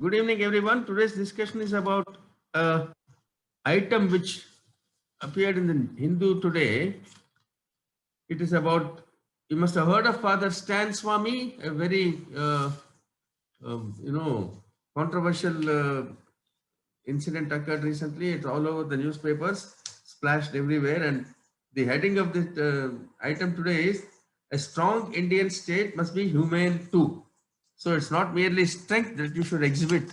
Good evening, everyone. Today's discussion is about a item which appeared in the Hindu today. It is about, you must have heard of Father Stan Swami, a very controversial incident occurred recently. It's all over the newspapers, splashed everywhere, and the heading of this item today is "A strong Indian state must be humane too." So it's not merely strength that you should exhibit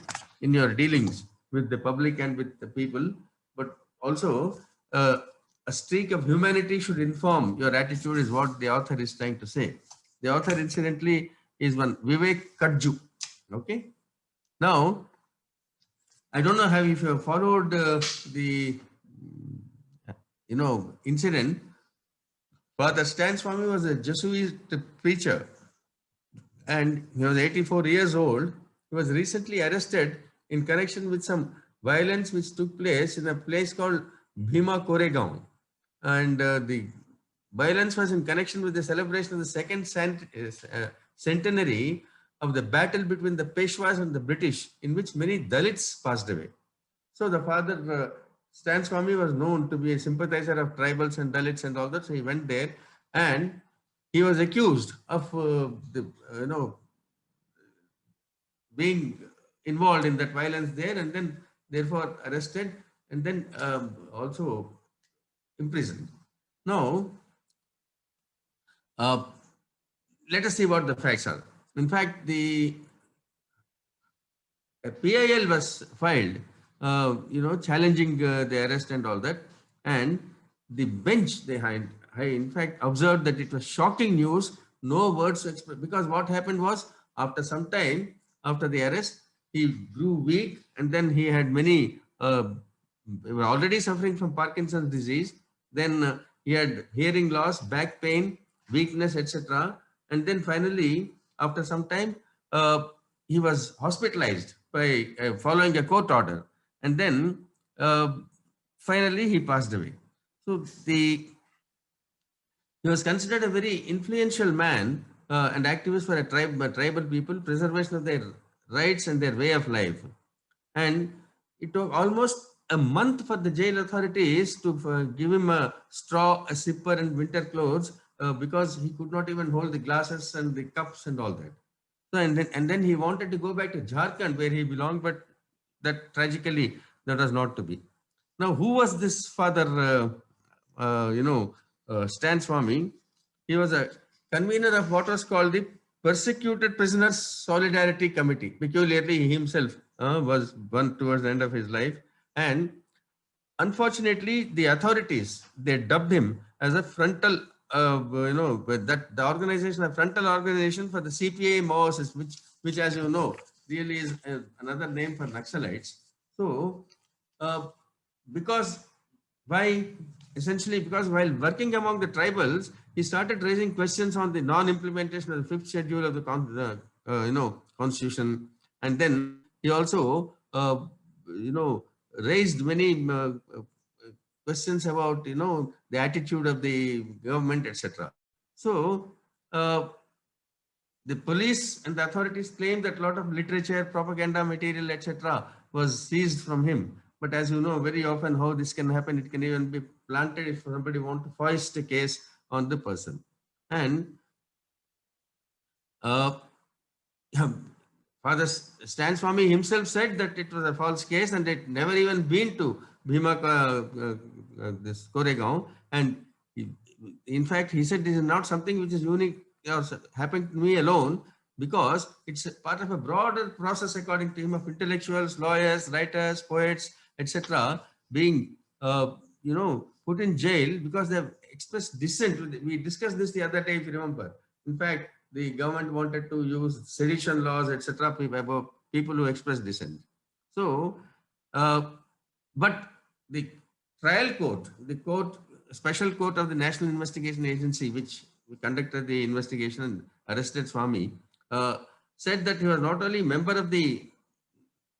in your dealings with the public and with the people, but also a streak of humanity should inform your attitude, is what the author is trying to say. The author, incidentally, is one Vivek Kadju. Okay. Now, I don't know how if you have followed the incident. Father Stan Swami was a Jesuit preacher, and he was 84 years old. He was recently arrested in connection with some violence which took place in a place called Bhima Koregaon. And the violence was in connection with the celebration of the second centenary of the battle between the Peshwas and the British, in which many Dalits passed away. So the father, Stan Swami, was known to be a sympathizer of tribals and Dalits and all that. So he went there, and he was accused of being involved in that violence there, and then therefore arrested, and then also imprisoned. Now, let us see what the facts are. In fact, a PIL was filed, challenging the arrest and all that, and the bench behind, in fact, observed that it was shocking news. No words to express, because what happened was, after some time after the arrest, he grew weak, and then he had many. He was already suffering from Parkinson's disease. Then he had hearing loss, back pain, weakness, etc. And then finally, after some time, he was hospitalized by following a court order, and then finally he passed away. So he was considered a very influential man and activist for a tribal people, preservation of their rights and their way of life. And it took almost a month for the jail authorities to give him a straw, a zipper, and winter clothes because he could not even hold the glasses and the cups and all that. So and then he wanted to go back to Jharkhand where he belonged, but that tragically that was not to be. Now, who was this father? Stan Swami. He was a convener of what was called the Persecuted Prisoners Solidarity Committee. Peculiarly, he himself was one towards the end of his life, and unfortunately, the authorities, they dubbed him as a frontal. That the organization, a frontal organization for the CPA Maoists, which as you know, really is another name for Naxalites. So, because while working among the tribals, he started raising questions on the non-implementation of the fifth schedule of the constitution, and then he also raised many questions about the attitude of the government, etc. So the police and the authorities claim that a lot of literature, propaganda material, etc. was seized from him. But as you know, very often how this can happen, it can even be planted if somebody wants to foist a case on the person. And Father Stan Swami himself said that it was a false case and it never even been to Bhima, this Koregaon. And in fact, he said this is not something which is unique or happened to me alone, because it's a part of a broader process, according to him, of intellectuals, lawyers, writers, poets, etc. being put in jail because they have expressed dissent. We discussed this the other day, if you remember. In fact, the government wanted to use sedition laws, etc. about people who express dissent. So, but the trial court, special court of the National Investigation Agency, which conducted the investigation and arrested Swami, said that he was not only member of the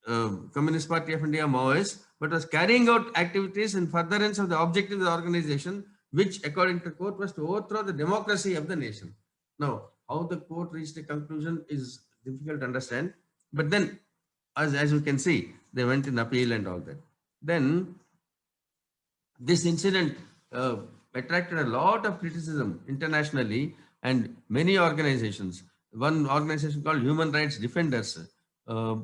Communist Party of India, Maoist, but was carrying out activities in furtherance of the objective of the organization, which, according to the court, was to overthrow the democracy of the nation. Now, how the court reached a conclusion is difficult to understand. But then as you can see, they went in appeal and all that. Then this incident attracted a lot of criticism internationally, and many organizations. One organization called Human Rights Defenders uh,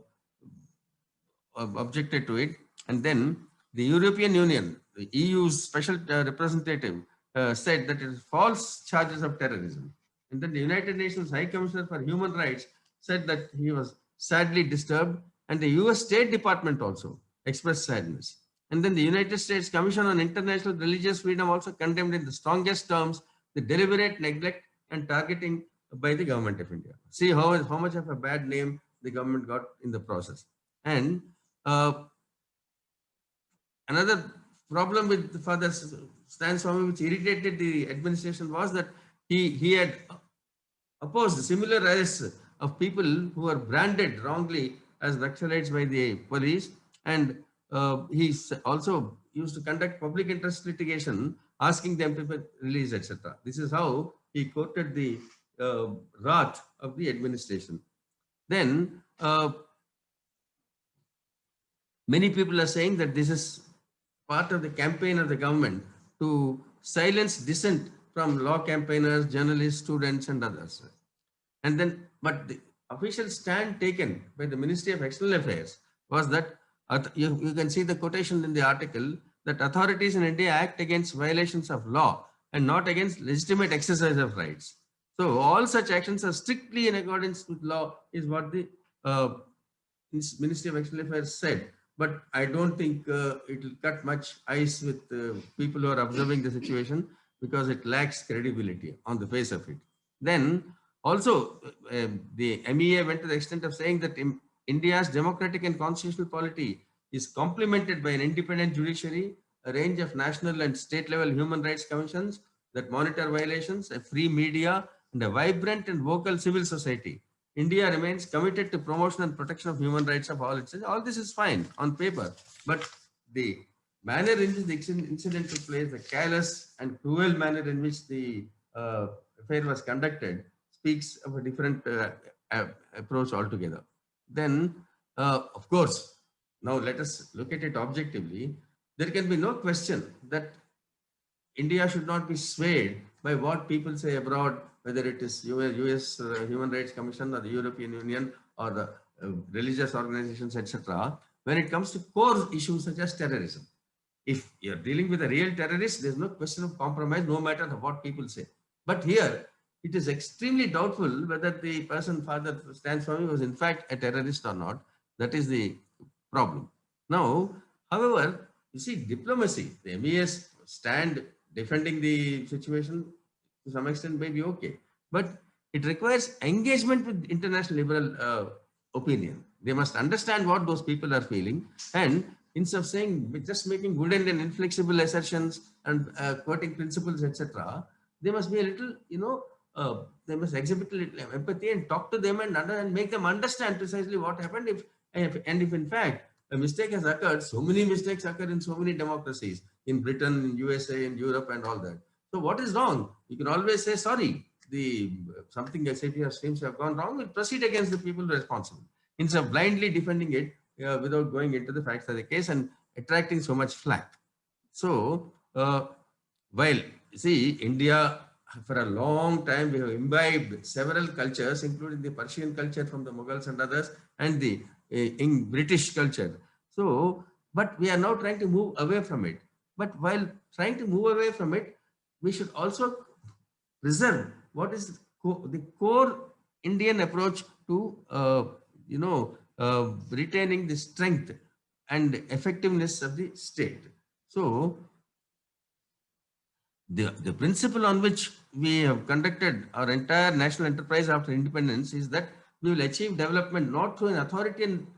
objected to it. And then the European Union, the EU's special representative, said that it is false charges of terrorism. And then the United Nations High Commissioner for Human Rights said that he was sadly disturbed, and the US State Department also expressed sadness. And then the United States Commission on International Religious Freedom also condemned in the strongest terms the deliberate neglect and targeting by the government of India. See how much of a bad name the government got in the process. And uh, another problem with Father Stan Swami, which irritated the administration, was that he had opposed similar arrests of people who were branded wrongly as Naxalites by the police, and he also used to conduct public interest litigation, asking them to be released, etc. This is how he courted the wrath of the administration. Then many people are saying that this is part of the campaign of the government to silence dissent from law campaigners, journalists, students, and others. And then, but the official stand taken by the Ministry of External Affairs was that you can see the quotation in the article that authorities in India act against violations of law and not against legitimate exercise of rights. So all such actions are strictly in accordance with law, is what the Ministry of External Affairs said. But I don't think it will cut much ice with people who are observing the situation, because it lacks credibility on the face of it. Then also, the MEA went to the extent of saying that India's democratic and constitutional polity is complemented by an independent judiciary, a range of national and state level human rights commissions that monitor violations, a free media, and a vibrant and vocal civil society. India remains committed to promotion and protection of human rights of all its citizens. All this is fine on paper, but the manner in which the incident took place, the careless and cruel manner in which the affair was conducted, speaks of a different approach altogether. Then, of course, now let us look at it objectively. There can be no question that India should not be swayed by what people say abroad, whether it is US Human Rights Commission or the European Union or the religious organizations, etc., when it comes to core issues such as terrorism. If you're dealing with a real terrorist, there's no question of compromise, no matter what people say. But here, it is extremely doubtful whether the person, Father Stan Swami, was in fact a terrorist or not. That is the problem. Now, however, you see, diplomacy, the MES stand defending the situation to some extent may be okay, but it requires engagement with international liberal opinion. They must understand what those people are feeling, and instead of saying just making good and inflexible assertions and quoting principles, etc., they must be a little, they must exhibit a little empathy and talk to them and make them understand precisely what happened. If in fact a mistake has occurred, so many mistakes occur in so many democracies, in Britain, in USA, in Europe, and all that. So what is wrong? You can always say sorry. Something SAP seems to have gone wrong. We'll proceed against the people responsible, instead of blindly defending it without going into the facts of the case and attracting so much flack. So while you see, India, for a long time, we have imbibed several cultures, including the Persian culture from the Mughals and others, and the in British culture. So, but we are now trying to move away from it. But while trying to move away from it, we should also preserve what is the core Indian approach to, retaining the strength and effectiveness of the state. So, the principle on which we have conducted our entire national enterprise after independence is that we will achieve development not through an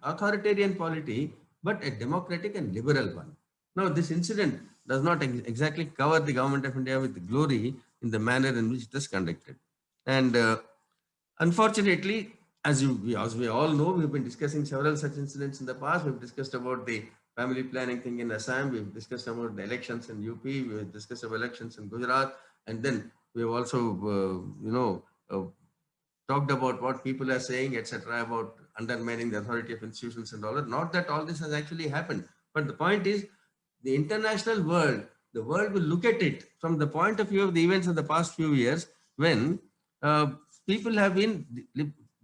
authoritarian polity, but a democratic and liberal one. Now, this incident does not exactly cover the government of India with glory in the manner in which it is conducted. And unfortunately, as we all know, we've been discussing several such incidents in the past. We've discussed about the family planning thing in Assam. We've discussed about the elections in UP. We've discussed about elections in Gujarat. And then we have also, talked about what people are saying, etc., about undermining the authority of institutions and all that. Not that all this has actually happened, but the point is, the international world, the world will look at it from the point of view of the events of the past few years, when people have been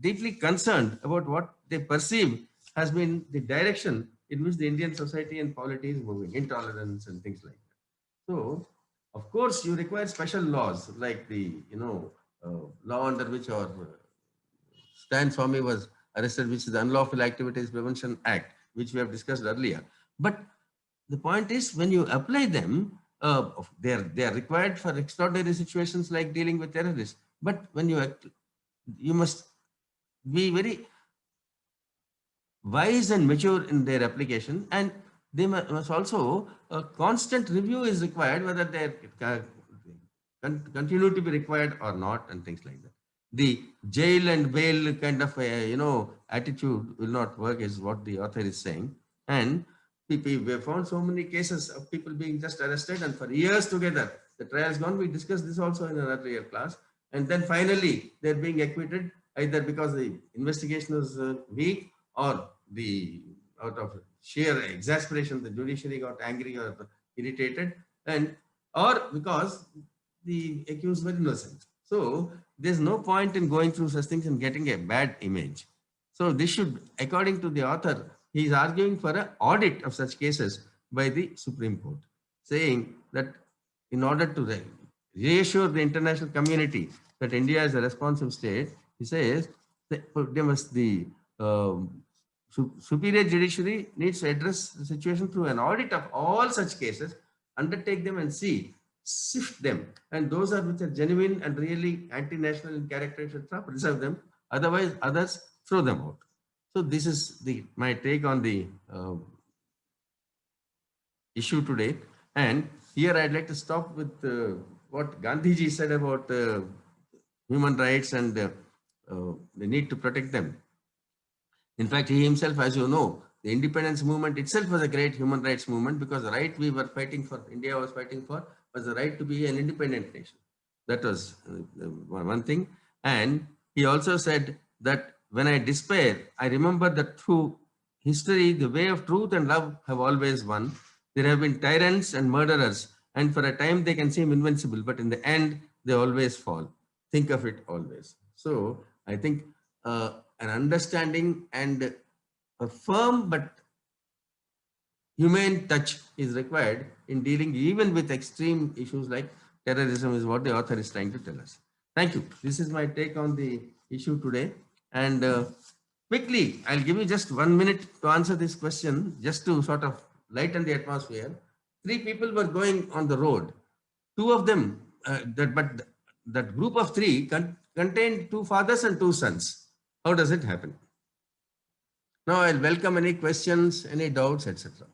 deeply concerned about what they perceive has been the direction in which the Indian society and polity is moving, intolerance and things like that. So, of course, you require special laws like the law under which our Stan Swamy was arrested, which is the Unlawful Activities Prevention Act, which we have discussed earlier. But the point is, when you apply them, they are required for extraordinary situations like dealing with terrorists. But when you must be very wise and mature in their application, and they must also a constant review is required whether they continue to be required or not, and things like that. The jail and bail kind of attitude will not work, is what the author is saying. And we have found so many cases of people being just arrested and for years together the trial has gone. We discussed this also in an earlier class, and then finally they're being acquitted either because the investigation was weak, or the out of sheer exasperation the judiciary got angry or irritated, and or because the accused were innocent. So there's no point in going through such things and getting a bad image. So this should, according to the author, he is arguing for an audit of such cases by the Supreme Court, saying that in order to reassure the international community that India is a responsive state, he says that the superior judiciary needs to address the situation through an audit of all such cases, undertake them and see, sift them, and those are which are genuine and really anti-national in character, etc., preserve them. Otherwise, others throw them out. So this is my take on the issue today. And here I'd like to stop with what Gandhiji said about human rights and the need to protect them. In fact, he himself, as you know, the independence movement itself was a great human rights movement, because the right we were fighting for, India was fighting for, was the right to be an independent nation. That was one thing. And he also said that when I despair, I remember that through history, the way of truth and love have always won. There have been tyrants and murderers, and for a time they can seem invincible, but in the end, they always fall. Think of it always. So I think an understanding and a firm but humane touch is required in dealing even with extreme issues like terrorism, is what the author is trying to tell us. Thank you. This is my take on the issue today. And quickly, I'll give you just 1 minute to answer this question, just to sort of lighten the atmosphere. 3 people were going on the road. 2 of them, that group of 3 contained 2 fathers and 2 sons. How does it happen? Now I'll welcome any questions, any doubts, etc.